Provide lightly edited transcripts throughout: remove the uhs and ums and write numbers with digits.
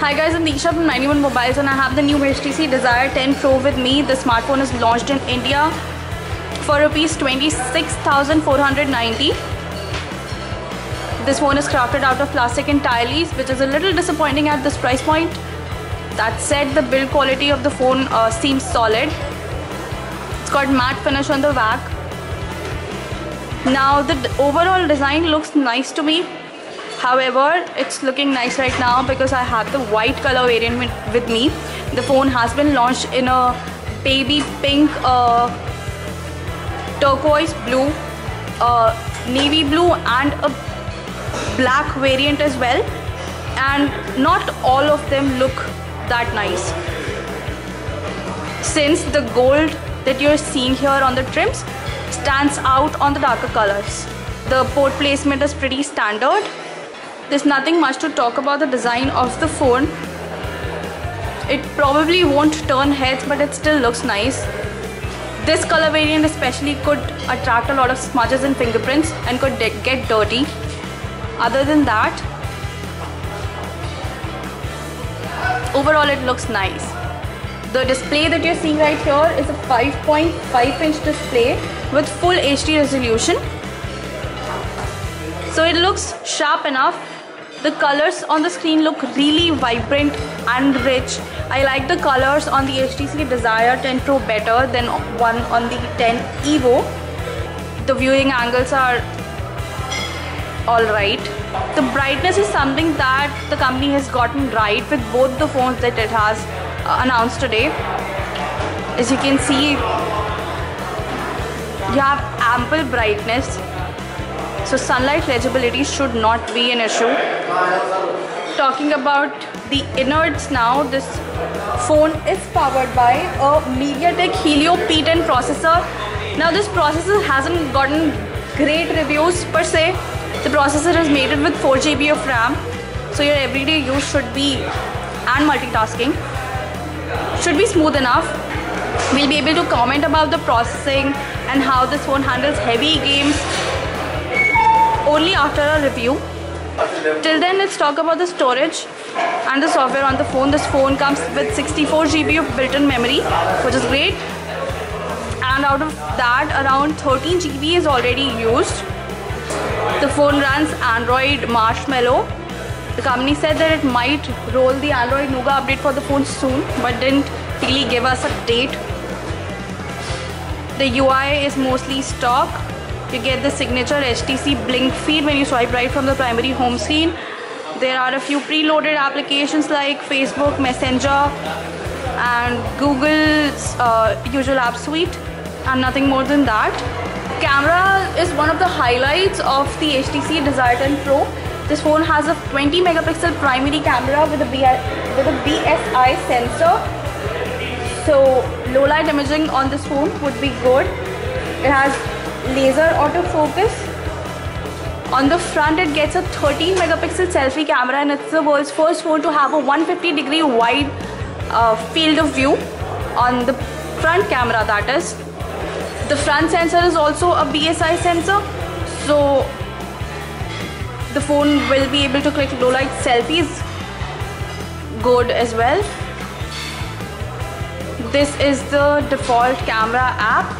Hi guys, I'm Disha from 91 Mobiles and I have the new HTC Desire 10 Pro with me. The smartphone is launched in India for Rs 26,490. This phone is crafted out of plastic entirely, which is a little disappointing at this price point. That said, the build quality of the phone seems solid. It's got matte finish on the back. Now the overall design looks nice to me. However, it's looking nice right now because I have the white color variant with me. The phone has been launched in a baby pink, turquoise blue, navy blue and a black variant as well. And not all of them look that nice, since the gold that you're seeing here on the trims stands out on the darker colors. The port placement is pretty standard. There's nothing much to talk about the design of the phone. It probably won't turn heads, but it still looks nice. This color variant especially could attract a lot of smudges and fingerprints and could get dirty. Other than that, overall it looks nice. The display that you're seeing right here is a 5.5-inch display with full HD resolution. So it looks sharp enough. The colors on the screen look really vibrant and rich. I like the colors on the HTC Desire 10 Pro better than one on the 10 Evo. The viewing angles are alright. The brightness is something that the company has gotten right with both the phones that it has announced today. As you can see, you have ample brightness. So sunlight legibility should not be an issue. Talking about the innards now, this phone is powered by a MediaTek Helio P10 processor. Now this processor hasn't gotten great reviews per se. The processor is mated with 4 GB of RAM. So your everyday use should be, and multitasking, should be smooth enough. We'll be able to comment about the processing and how this phone handles heavy games only after a review. Till then, let's talk about the storage and the software on the phone. This phone comes with 64 GB of built-in memory, which is great. And out of that, around 13 GB is already used. The phone runs Android Marshmallow. The company said that it might roll the Android Nougat update for the phone soon, but didn't really give us a date. The UI is mostly stock. You get the signature HTC Blink feed when you swipe right from the primary home screen. There are a few preloaded applications like Facebook, Messenger and Google's usual app suite, and nothing more than that. Camera is one of the highlights of the HTC Desire 10 Pro. This phone has a 20 megapixel primary camera with a BSI sensor. So low light imaging on this phone would be good. It has laser autofocus. On the front, it gets a 13 megapixel selfie camera, and it's the world's first phone to have a 150-degree wide field of view on the front camera, that is. The front sensor is also a BSI sensor, so the phone will be able to click low light selfies good as well. This is the default camera app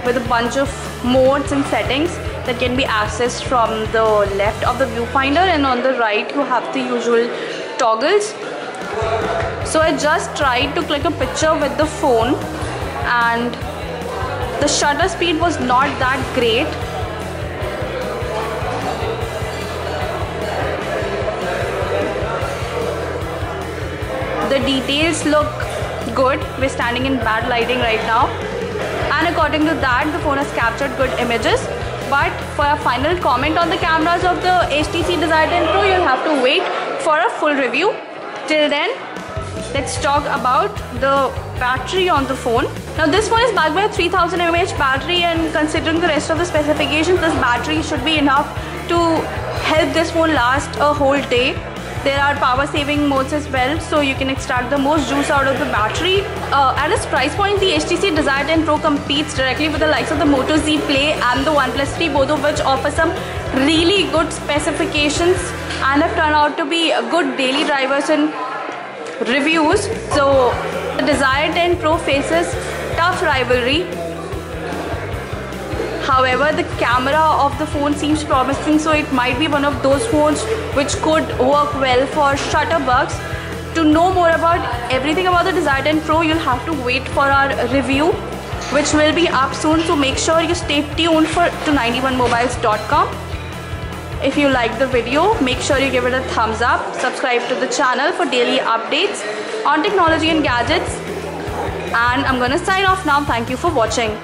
with a bunch of modes and settings that can be accessed from the left of the viewfinder, and on the right you have the usual toggles. So I just tried to click a picture with the phone and the shutter speed was not that great. The details look good. We're standing in bad lighting right now, and according to that, the phone has captured good images. But for a final comment on the cameras of the HTC Desire 10 Pro, you'll have to wait for a full review. Till then, let's talk about the battery on the phone. Now this phone is backed by a 3000 mAh battery, and considering the rest of the specifications, this battery should be enough to help this phone last a whole day. There are power saving modes as well, so you can extract the most juice out of the battery. At its price point, the HTC Desire 10 Pro competes directly with the likes of the Moto Z Play and the OnePlus 3, both of which offer some really good specifications and have turned out to be good daily drivers in reviews. So the Desire 10 Pro faces tough rivalry. However, the camera of the phone seems promising, so it might be one of those phones which could work well for shutterbugs. To know more about everything about the Desire 10 Pro, you'll have to wait for our review, which will be up soon. So make sure you stay tuned to 91mobiles.com. If you like the video, make sure you give it a thumbs up. Subscribe to the channel for daily updates on technology and gadgets. And I'm gonna sign off now. Thank you for watching.